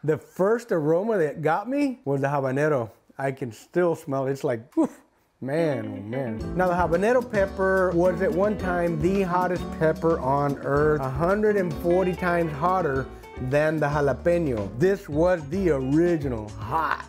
The first aroma that got me was the habanero. I can still smell it. It's like, whew, man, oh man. Now the habanero pepper was at one time the hottest pepper on earth, 140 times hotter than the jalapeno. This was the original hot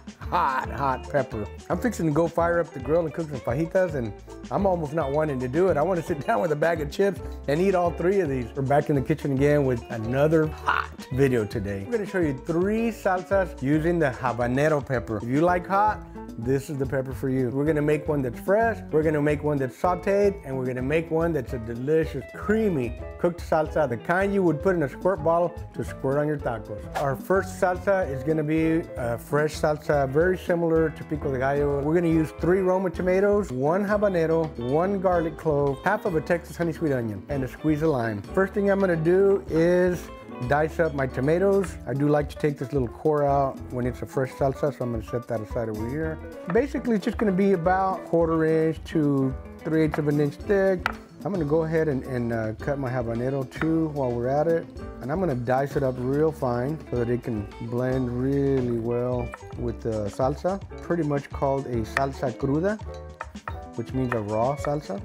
pepper. I'm fixing to go fire up the grill and cook some fajitas, and I'm almost not wanting to do it. I want to sit down with a bag of chips and eat all 3 of these. We're back in the kitchen again with another hot video today. We're gonna show you 3 salsas using the habanero pepper. If you like hot, this is the pepper for you. We're gonna make one that's fresh, we're gonna make one that's sauteed, and we're gonna make one that's a delicious, creamy, cooked salsa, the kind you would put in a squirt bottle to squirt on your tacos. Our first salsa is gonna be a fresh salsa, very similar to pico de gallo. We're gonna use 3 Roma tomatoes, 1 habanero, 1 garlic clove, half of a Texas honey sweet onion, and a squeeze of lime. First thing I'm gonna do is dice up my tomatoes. I do like to take this little core out when it's a fresh salsa, so I'm gonna set that aside over here. Basically, it's just gonna be about 1/4 inch to 3/8 of an inch thick. I'm gonna go ahead and cut my habanero too while we're at it. And I'm gonna dice it up real fine so that it can blend really well with the salsa. Pretty much called a salsa cruda, which means a raw salsa.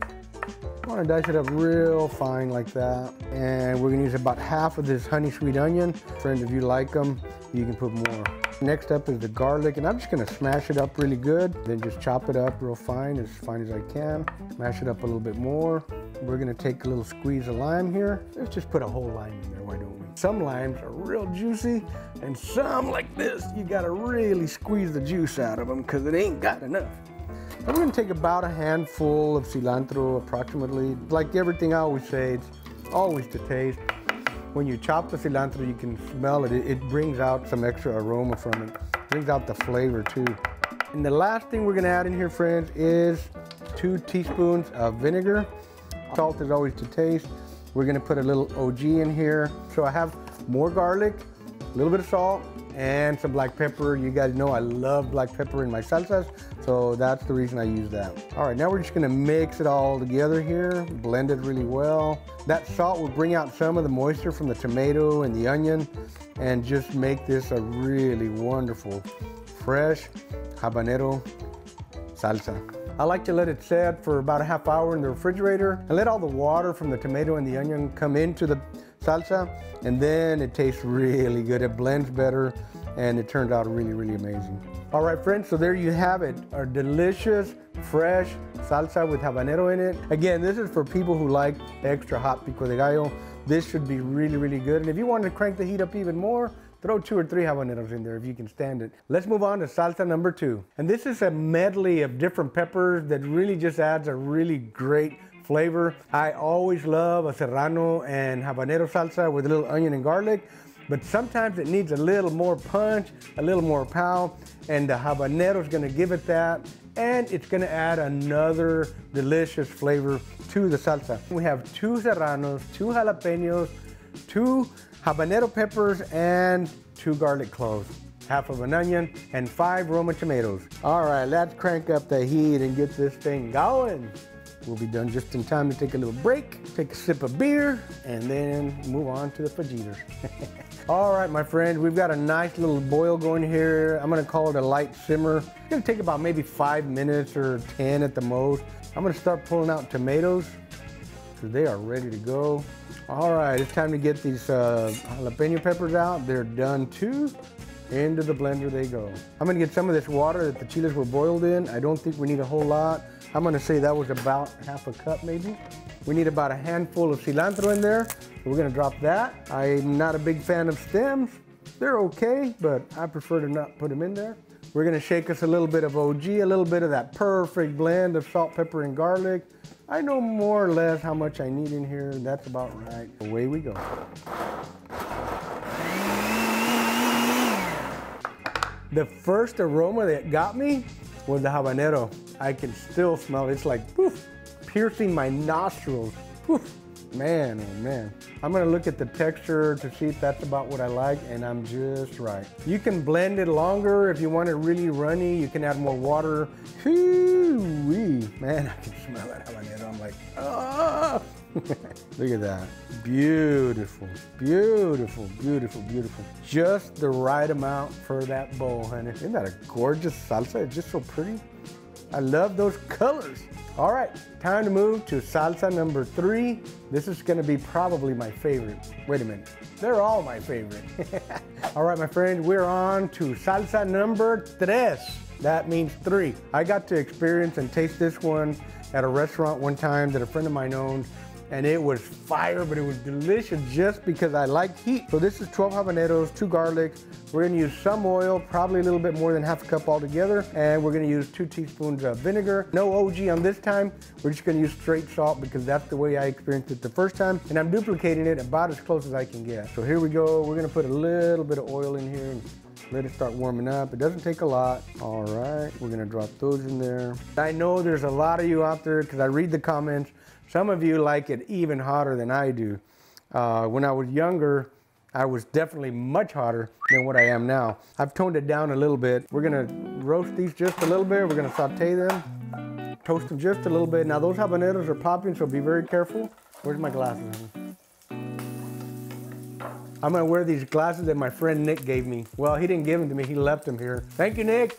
I want to dice it up real fine like that. And we're gonna use about half of this honey sweet onion. Friends, if you like them, you can put more. Next up is the garlic, and I'm just gonna smash it up really good. Then just chop it up real fine as I can. Smash it up a little bit more. We're gonna take a little squeeze of lime here. Let's just put a whole lime in there, why don't we? Some limes are real juicy, and some like this, you gotta really squeeze the juice out of them because it ain't got enough. I'm gonna take about a handful of cilantro approximately. Like everything I always say, it's always to taste. When you chop the cilantro, you can smell it. It brings out some extra aroma from it. Brings out the flavor too. And the last thing we're gonna add in here, friends, is 2 teaspoons of vinegar. Salt is always to taste. We're gonna put a little OG in here. So I have more garlic, a little bit of salt, and some black pepper. You guys know I love black pepper in my salsas, so that's the reason I use that. All right, now we're just gonna mix it all together here, blend it really well. That salt will bring out some of the moisture from the tomato and the onion and just make this a really wonderful, fresh habanero salsa. I like to let it set for about a half hour in the refrigerator and let all the water from the tomato and the onion come into the salsa, and then it tastes really good. It blends better and it turns out really, really amazing. All right, friends, so there you have it, our delicious, fresh salsa with habanero in it. Again, this is for people who like extra hot pico de gallo. This should be really, really good. And if you want to crank the heat up even more, throw 2 or 3 habaneros in there if you can stand it. Let's move on to salsa number 2. And this is a medley of different peppers that really just adds a really great flavor. I always love a serrano and habanero salsa with a little onion and garlic, but sometimes it needs a little more punch, a little more pow, and the habanero is gonna give it that, and it's gonna add another delicious flavor to the salsa. We have 2 serranos, 2 jalapenos, 2 habanero peppers, and 2 garlic cloves, half of an onion, and 5 Roma tomatoes. All right, let's crank up the heat and get this thing going. We'll be done just in time to take a little break, take a sip of beer, and then move on to the fajitas. All right, my friends, we've got a nice little boil going here. I'm gonna call it a light simmer. It's gonna take about maybe 5 minutes or 10 at the most. I'm gonna start pulling out tomatoes because they are ready to go. All right, it's time to get these jalapeno peppers out. They're done too. Into the blender they go. I'm gonna get some of this water that the chiles were boiled in. I don't think we need a whole lot. I'm gonna say that was about half a cup maybe. We need about a handful of cilantro in there. So we're gonna drop that. I'm not a big fan of stems. They're okay, but I prefer to not put them in there. We're gonna shake us a little bit of OG, a little bit of that perfect blend of salt, pepper, and garlic. I know more or less how much I need in here. That's about right. Away we go. The first aroma that got me was the habanero. I can still smell it. It's like, poof, piercing my nostrils. Poof. Man, oh man. I'm gonna look at the texture to see if that's about what I like, and I'm just right. You can blend it longer if you want it really runny. You can add more water. Whoo-wee. Man, I can smell that habanero. I'm like, ah. Look at that. Beautiful, beautiful, beautiful, beautiful. Just the right amount for that bowl, honey. Isn't that a gorgeous salsa? It's just so pretty. I love those colors. All right, time to move to salsa number 3. This is gonna be probably my favorite. Wait a minute, they're all my favorite. All right, my friend, we're on to salsa number 3. That means 3. I got to experience and taste this one at a restaurant one time that a friend of mine owned, and it was fire, but it was delicious just because I like heat. So this is 12 habaneros, 2 garlics. We're gonna use some oil, probably a little bit more than half a cup altogether, and we're gonna use 2 teaspoons of vinegar. No OG on this time. We're just gonna use straight salt because that's the way I experienced it the first time, and I'm duplicating it about as close as I can get. So here we go. We're gonna put a little bit of oil in here and let it start warming up. It doesn't take a lot. All right, we're gonna drop those in there. I know there's a lot of you out there, because I read the comments, some of you like it even hotter than I do. When I was younger, I was definitely much hotter than what I am now. I've toned it down a little bit. We're gonna roast these just a little bit. We're gonna saute them, toast them just a little bit. Now those habaneros are popping, so be very careful. Where's my glasses? I'm gonna wear these glasses that my friend Nick gave me. Well, he didn't give them to me, he left them here. Thank you, Nick.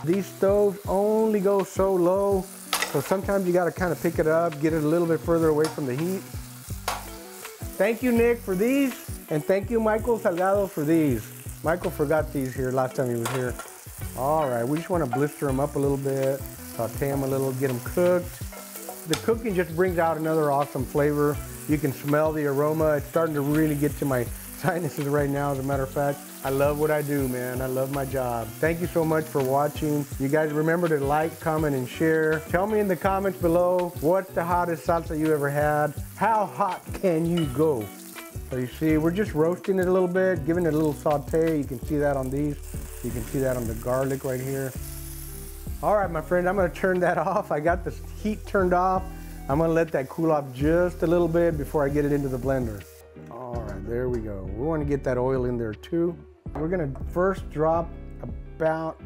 These stoves only go so low, so sometimes you gotta kind of pick it up, get it a little bit further away from the heat. Thank you, Nick, for these, and thank you, Michael Salgado, for these. Michael forgot these here last time he was here. All right, we just wanna blister them up a little bit, saute them a little, get them cooked. The cooking just brings out another awesome flavor. You can smell the aroma. It's starting to really get to my sinuses right now, as a matter of fact. I love what I do, man. I love my job. Thank you so much for watching. You guys remember to like, comment, and share. Tell me in the comments below, what's the hottest salsa you ever had? How hot can you go? So you see, we're just roasting it a little bit, giving it a little saute. You can see that on these. You can see that on the garlic right here. All right, my friend, I'm gonna turn that off. I got the heat turned off. I'm gonna let that cool off just a little bit before I get it into the blender. All right, there we go. We wanna get that oil in there too. We're gonna first drop about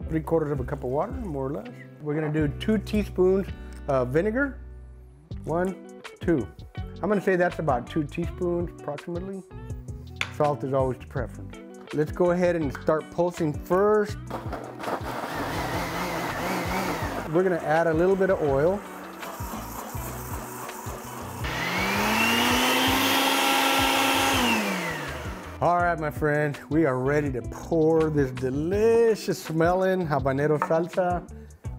3/4 of a cup of water, more or less. We're gonna do 2 teaspoons of vinegar. 1, 2. I'm gonna say that's about 2 teaspoons approximately. Salt is always the preference. Let's go ahead and start pulsing first. We're gonna add a little bit of oil. All right, my friend, we are ready to pour this delicious smelling habanero salsa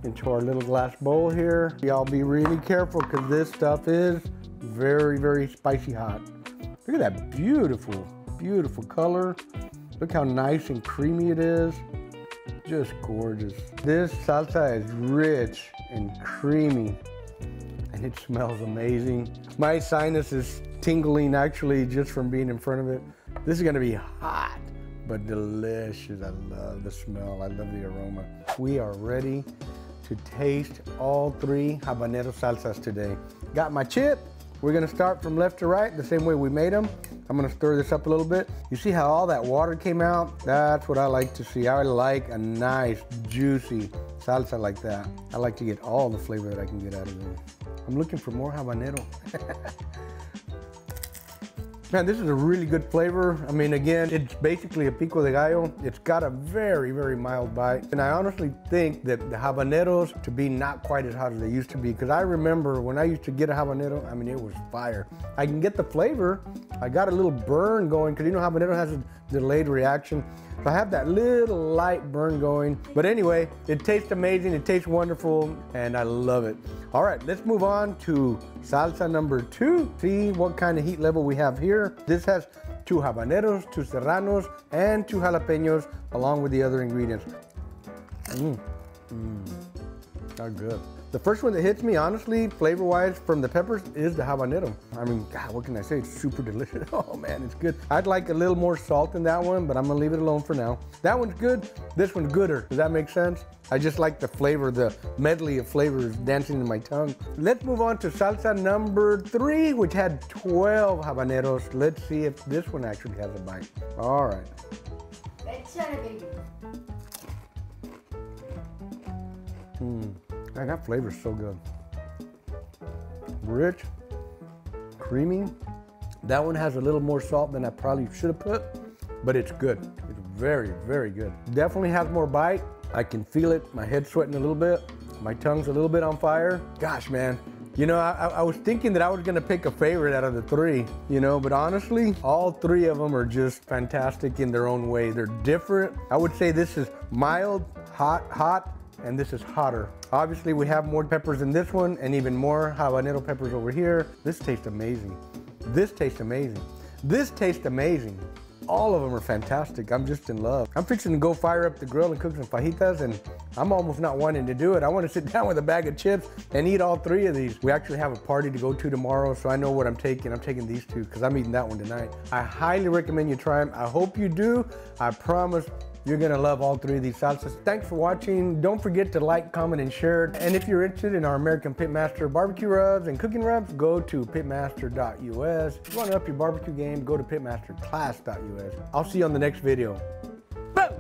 into our little glass bowl here. Y'all be really careful because this stuff is very, very spicy hot. Look at that beautiful, beautiful color. Look how nice and creamy it is. Just gorgeous. This salsa is rich and creamy and it smells amazing. My sinus is tingling actually just from being in front of it. This is gonna be hot, but delicious. I love the smell, I love the aroma. We are ready to taste all 3 habanero salsas today. Got my chip. We're gonna start from left to right, the same way we made them. I'm gonna stir this up a little bit. You see how all that water came out? That's what I like to see. I like a nice, juicy salsa like that. I like to get all the flavor that I can get out of there. I'm looking for more habanero. Man, this is a really good flavor. I mean, again, it's basically a pico de gallo. It's got a very, very mild bite. And I honestly think that the habaneros to be not quite as hot as they used to be, because I remember when I used to get a habanero, I mean, it was fire. I can get the flavor. I got a little burn going, because you know habanero has a delayed reaction. So I have that little light burn going. But anyway, it tastes amazing, it tastes wonderful, and I love it. All right, let's move on to salsa number 2. See what kind of heat level we have here. This has 2 habaneros, 2 serranos, and 2 jalapenos, along with the other ingredients. They're good. The first one that hits me, honestly, flavor-wise, from the peppers, is the habanero. I mean, God, what can I say? It's super delicious. Oh man, it's good. I'd like a little more salt in that one, but I'm gonna leave it alone for now. That one's good, this one's gooder. Does that make sense? I just like the flavor, the medley of flavors dancing in my tongue. Let's move on to salsa number 3, which had 12 habaneros. Let's see if this one actually has a bite. All right. Man, that flavor's so good. Rich, creamy. That one has a little more salt than I probably should have put, but it's good. It's very, very good. Definitely has more bite. I can feel it. My head's sweating a little bit. My tongue's a little bit on fire. Gosh, man. You know, I was thinking that I was gonna pick a favorite out of the three, you know, but honestly, all three of them are just fantastic in their own way. They're different. I would say this is mild, hot, and this is hotter. Obviously, we have more peppers in this one and even more habanero peppers over here. This tastes amazing. This tastes amazing. This tastes amazing. All of them are fantastic. I'm just in love. I'm fixing to go fire up the grill and cook some fajitas, and I'm almost not wanting to do it. I want to sit down with a bag of chips and eat all three of these. We actually have a party to go to tomorrow, so I know what I'm taking. I'm taking these two because I'm eating that one tonight. I highly recommend you try them. I hope you do. I promise you're gonna love all three of these salsas. Thanks for watching. Don't forget to like, comment, and share. And if you're interested in our American Pitmaster barbecue rubs and cooking rubs, go to pitmaster.us. If you wanna up your barbecue game, go to pitmasterclass.us. I'll see you on the next video. Boom!